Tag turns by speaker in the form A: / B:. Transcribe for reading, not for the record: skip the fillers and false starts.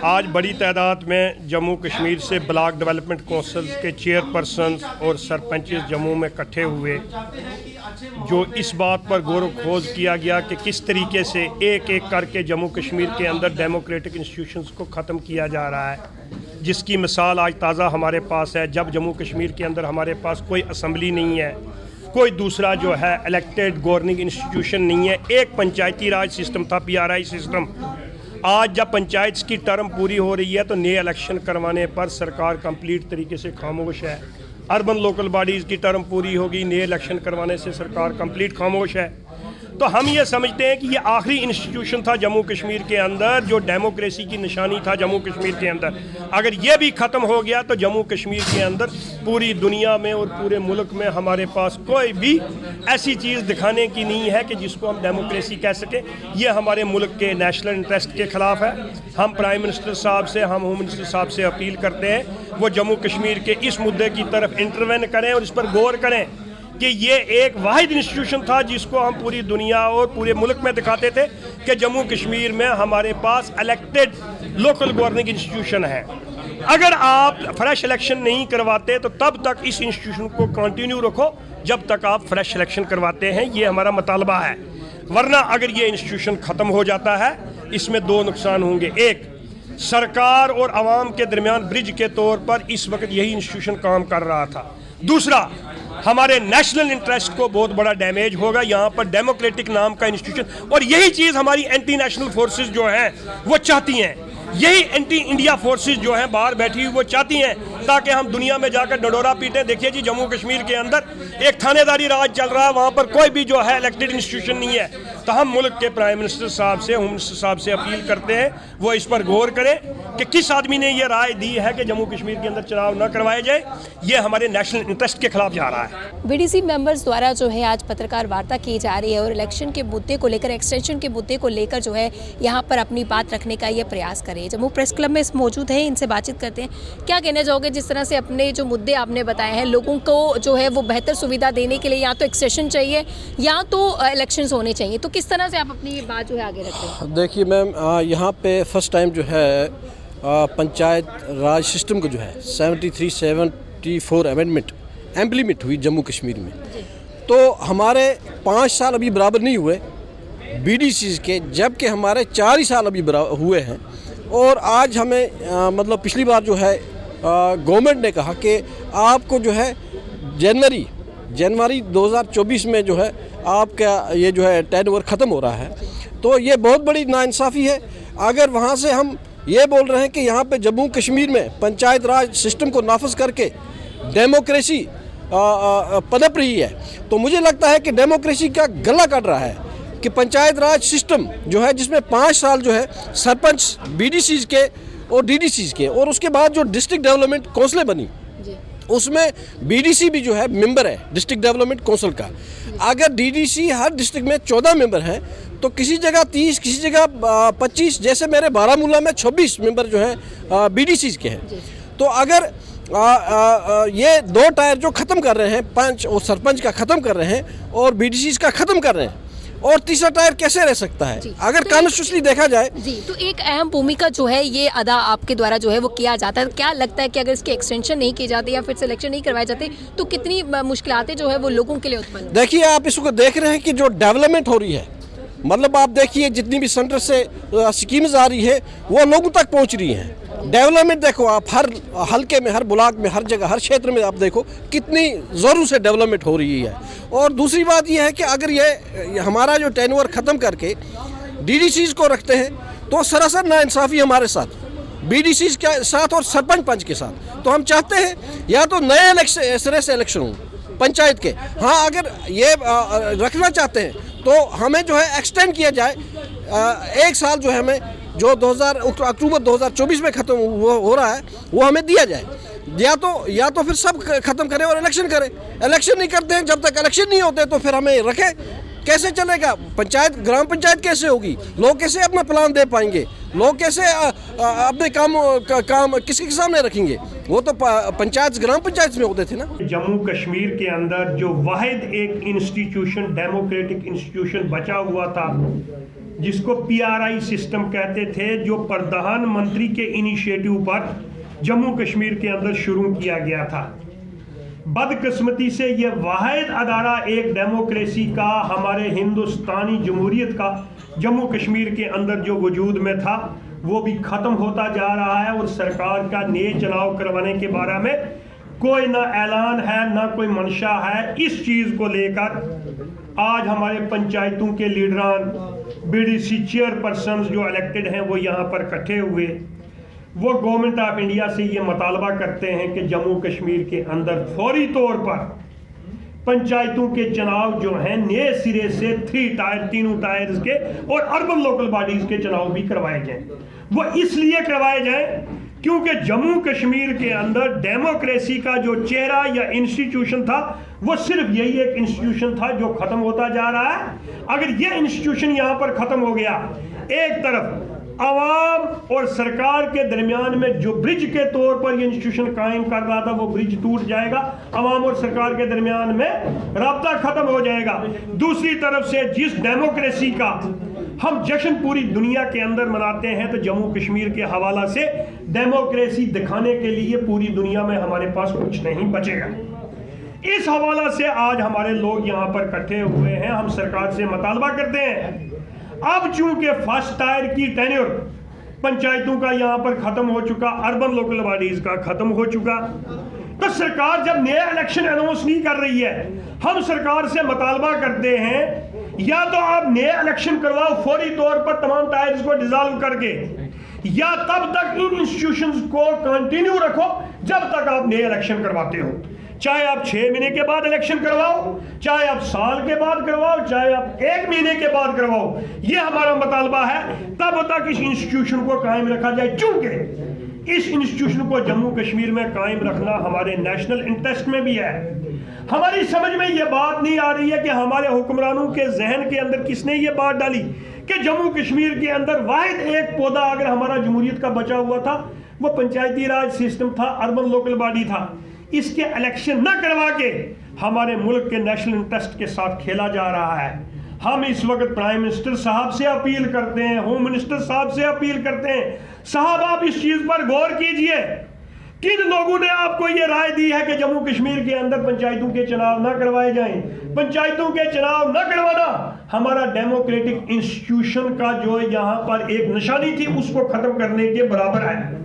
A: आज बड़ी तादाद में जम्मू कश्मीर से ब्लॉक डेवलपमेंट कौंसिल के चेयरपर्सन और सरपंच जम्मू में इकट्ठे हुए, जो इस बात पर गौर खोज किया गया कि किस तरीके से एक एक करके जम्मू कश्मीर के अंदर डेमोक्रेटिक इंस्टीट्यूशंस को ख़त्म किया जा रहा है, जिसकी मिसाल आज ताज़ा हमारे पास है। जब जम्मू कश्मीर के अंदर हमारे पास कोई असम्बली नहीं है, कोई दूसरा जो है इलेक्टेड गवर्निंग इंस्टीट्यूशन नहीं है, एक पंचायती राज सिस्टम था, PRI सिस्टम। आज जब पंचायत की टर्म पूरी हो रही है तो नए इलेक्शन करवाने पर सरकार कंप्लीट तरीके से खामोश है। अर्बन लोकल बॉडीज़ की टर्म पूरी होगी, नए इलेक्शन करवाने से सरकार कंप्लीट खामोश है। तो हम ये समझते हैं कि ये आखिरी इंस्टीट्यूशन था जम्मू कश्मीर के अंदर जो डेमोक्रेसी की निशानी था जम्मू कश्मीर के अंदर। अगर ये भी ख़त्म हो गया तो जम्मू कश्मीर के अंदर पूरी दुनिया में और पूरे मुल्क में हमारे पास कोई भी ऐसी चीज़ दिखाने की नहीं है कि जिसको हम डेमोक्रेसी कह सकें। ये हमारे मुल्क के नेशनल इंटरेस्ट के ख़िलाफ़ है। हम प्राइम मिनिस्टर साहब से, हम होम मिनिस्टर साहब से अपील करते हैं वो जम्मू कश्मीर के इस मुद्दे की तरफ इंटरवेन करें और इस पर गौर करें कि ये एक वाहिद इंस्टीट्यूशन था जिसको हम पूरी दुनिया और पूरे मुल्क में दिखाते थे कि जम्मू कश्मीर में हमारे पास इलेक्टेड लोकल गवर्निंग इंस्टीट्यूशन है। अगर आप फ्रेश इलेक्शन नहीं करवाते तो तब तक इस इंस्टीट्यूशन को कंटिन्यू रखो जब तक आप फ्रेश इलेक्शन करवाते हैं, ये हमारा मुतालबा है। वरना अगर ये इंस्टीट्यूशन ख़त्म हो जाता है, इसमें दो नुकसान होंगे। एक, सरकार और आवाम के दरमियान ब्रिज के तौर पर इस वक्त यही इंस्टीट्यूशन काम कर रहा था। दूसरा, हमारे नेशनल इंटरेस्ट को बहुत बड़ा डैमेज होगा। यहाँ पर डेमोक्रेटिक नाम का इंस्टीट्यूशन, और यही चीज़ हमारी एंटी नेशनल फोर्सेस जो हैं वो चाहती हैं, यही एंटी इंडिया फोर्सेस जो हैं बाहर बैठी हुई वो चाहती हैं ताकि हम दुनिया में जाकर डंडोरा पीटें। देखिए जी, जम्मू कश्मीर के अंदर एक थानेदारी राज चल रहा है, वहाँ पर कोई भी जो है इलेक्टेड इंस्टीट्यूशन नहीं है। तो हम मुल्क के प्राइम मिनिस्टर साहब से, होम मिनिस्टर साहब से अपील करते हैं वो इस पर गौर करें कि किस आदमी ने ये राय दी है कि जम्मू कश्मीर के अंदर चुनाव न करवाए जाए। ये हमारे नेशनल इंटरेस्ट के खिलाफ जा रहा है।
B: BDC मेंबर्स द्वारा जो है आज पत्रकार वार्ता की जा रही है और इलेक्शन के मुद्दे को लेकर, एक्सटेंशन के मुद्दे को लेकर जो है यहाँ पर अपनी बात रखने का ये प्रयास करें। जम्मू प्रेस क्लब में मौजूद हैं, इनसे बातचीत करते हैं। क्या कहना चाहोगे, जिस तरह से अपने जो मुद्दे आपने बताए हैं, लोगों को जो है वो बेहतर सुविधा देने के लिए या तो एक्सटेंशन चाहिए या तो इलेक्शंस होने चाहिए, तो किस तरह से आप अपनी ये बात जो है आगे रखते हैं?
C: देखिए मैम, यहाँ पे फर्स्ट टाइम जो है पंचायत राज सिस्टम को जो है 73-74 अमेंडमेंट इम्प्लीमेंट हुई जम्मू कश्मीर में। तो हमारे 5 साल अभी बराबर नहीं हुए BDCs के, जबकि हमारे 4 ही साल अभी हुए हैं। और आज हमें मतलब पिछली बार जो है गवर्नमेंट ने कहा कि आपको जो है जनवरी 2024 में जो है आपका ये जो है टेन्योर ख़त्म हो रहा है। तो ये बहुत बड़ी नाइंसाफ़ी है। अगर वहाँ से हम ये बोल रहे हैं कि यहाँ पे जम्मू कश्मीर में पंचायत राज सिस्टम को नाफज करके डेमोक्रेसी पनप रही है, तो मुझे लगता है कि डेमोक्रेसी का गला काट रहा है कि पंचायत राज सिस्टम जो है जिसमें 5 साल जो है सरपंच BDCs के और DDCs के, और उसके बाद जो डिस्ट्रिक्ट डेवलपमेंट कौंसिलें बनी उसमें BDC भी जो है मेंबर है डिस्ट्रिक्ट डेवलपमेंट कौंसिल का। अगर DDC हर डिस्ट्रिक्ट में 14 मेंबर हैं तो किसी जगह 30, किसी जगह 25, जैसे मेरे बारामूला में 26 मेंबर जो है BDCs के हैं। तो अगर ये 2 टायर जो ख़त्म कर रहे हैं, पंच और सरपंच का ख़त्म कर रहे हैं और BDCs का ख़त्म कर रहे हैं, और तीसरा टायर कैसे रह सकता है अगर कॉन्स्टिट्यूशनली देखा जाए जी।
B: तो एक अहम भूमिका जो है ये अदा आपके द्वारा जो है वो किया जाता है। क्या लगता है कि अगर इसकी एक्सटेंशन नहीं की जाती या फिर सिलेक्शन नहीं करवाए जाते तो कितनी मुश्किलातें जो है वो लोगों के लिए उत्पन्न?
C: देखिए, आप इसको देख रहे हैं कि जो डेवलपमेंट हो रही है, मतलब आप देखिए जितनी भी सेंटर से स्कीम्स आ रही है वो लोगों तक पहुँच रही हैं। डेवलपमेंट देखो आप, हर हल्के में, हर ब्लॉक में, हर जगह, हर क्षेत्र में आप देखो कितनी ज़ोरों से डेवलपमेंट हो रही है। और दूसरी बात यह है कि अगर ये हमारा जो टेन्योर ख़त्म करके DDCs को रखते हैं तो सरासर नाइंसाफ़ी हमारे साथ, BDCs के साथ और सरपंच पंच के साथ। तो हम चाहते हैं या तो नए सिरे से इलेक्शन हो पंचायत के। हाँ, अगर ये रखना चाहते हैं तो हमें जो है एक्सटेंड किया जाए 1 साल, जो है हमें जो अक्टूबर 2024 में ख़त्म हो रहा है वो हमें दिया जाए, या तो फिर सब ख़त्म करें और इलेक्शन करें। इलेक्शन नहीं करते हैं, जब तक इलेक्शन नहीं होते तो फिर हमें रखें। कैसे चलेगा पंचायत, ग्राम पंचायत कैसे होगी? लोग कैसे अपना प्लान दे पाएंगे? लोग कैसे अपने काम किसके सामने रखेंगे? वो तो पंचायत ग्राम पंचायत में होते थे ना।
A: जम्मू कश्मीर के अंदर जो वाहिद एक इंस्टीट्यूशन, डेमोक्रेटिक इंस्टीट्यूशन बचा हुआ था जिसको PRI सिस्टम कहते थे, जो प्रधानमंत्री के इनिशिएटिव पर जम्मू कश्मीर के अंदर शुरू किया गया था। बदकिस्मती से ये वाहिद अदारा एक डेमोक्रेसी का, हमारे हिंदुस्तानी जमहूरियत का जम्मू कश्मीर के अंदर जो वजूद में था, वो भी ख़त्म होता जा रहा है। और सरकार का नए चुनाव करवाने के बारे में कोई ना ऐलान है, ना कोई मंशा है। इस चीज़ को लेकर आज हमारे पंचायतों के लीडरान, BDC चेयरपर्सन जो इलेक्टेड हैं, वो यहाँ पर इकट्ठे हुए। वो गवर्नमेंट ऑफ इंडिया से ये मुतालबा करते हैं कि जम्मू कश्मीर के अंदर फौरी तौर पर पंचायतों के चुनाव जो हैं नए सिरे से 3 टायर, तीनों टायर्स के और अर्बन लोकल बॉडीज के चुनाव भी करवाए जाएं। वो इसलिए करवाए जाएं क्योंकि जम्मू कश्मीर के अंदर डेमोक्रेसी का जो चेहरा या इंस्टीट्यूशन था, वो सिर्फ यही एक इंस्टीट्यूशन था जो खत्म होता जा रहा है। अगर ये इंस्टीट्यूशन यहाँ पर खत्म हो गया, एक तरफ आवाम और सरकार के दरमियान में जो ब्रिज के तौर पर ये इंस्टीट्यूशन कायम कर रहा था, वो ब्रिज टूट जाएगा, आवाम और सरकार के दरमियान में राब्ता खत्म हो जाएगा। दूसरी तरफ से जिस डेमोक्रेसी का हम जश्न पूरी दुनिया के अंदर मनाते हैं, तो जम्मू कश्मीर के हवाला से डेमोक्रेसी दिखाने के लिए पूरी दुनिया में हमारे पास कुछ नहीं बचेगा। इस हवाला से आज हमारे लोग यहाँ पर इकट्ठे हुए हैं। हम सरकार से मुतालबा करते हैं, अब चूंकि फर्स्ट टायर की टेन्योर पंचायतों का यहाँ पर खत्म हो चुका, अर्बन लोकल बॉडीज का खत्म हो चुका, तो सरकार जब नया इलेक्शन अनाउंस नहीं कर रही है, हम सरकार से मुतालबा करते हैं या तो आप नया इलेक्शन करवाओ फौरी तौर पर तमाम टायर्स को डिसॉल्व करके, या तब तक इन इंस्टीट्यूशंस को कंटिन्यू रखो जब तक आप नए इलेक्शन करवाते हो। चाहे आप 6 महीने के बाद इलेक्शन करवाओ, चाहे आप साल के बाद करवाओ, चाहे आप 1 महीने के बाद करवाओ, ये हमारा मुतालबा है। तब तक इस इंस्टीट्यूशन को कायम रखा जाए, चूंकि इस इंस्टीट्यूशन को जम्मू कश्मीर में कायम रखना हमारे नेशनल इंटरेस्ट में भी है। हमारी समझ में ये बात नहीं आ रही है कि हमारे हुक्मरानों के जहन के अंदर किसने ये बात डाली कि जम्मू कश्मीर के अंदर वाहिद एक पौधा अगर हमारा जमहूरियत का बचा हुआ था, वो पंचायती राज सिस्टम था, अर्बन लोकल बॉडी था। इसके इलेक्शन न करवा के हमारे मुल्क के नेशनल इंटरेस्ट के साथ खेला जा रहा है। हम इस वक्त प्राइम मिनिस्टर साहब से अपील करते हैं, होम मिनिस्टर साहब से अपील करते हैं, साहब आप इस चीज पर गौर कीजिए। किन लोगों ने आपको ये राय दी है कि जम्मू कश्मीर के अंदर पंचायतों के चुनाव ना करवाए जाएं? पंचायतों के चुनाव न करवाना हमारा डेमोक्रेटिक इंस्टीट्यूशन का जो यहाँ पर एक निशानी थी, उसको खत्म करने के बराबर है।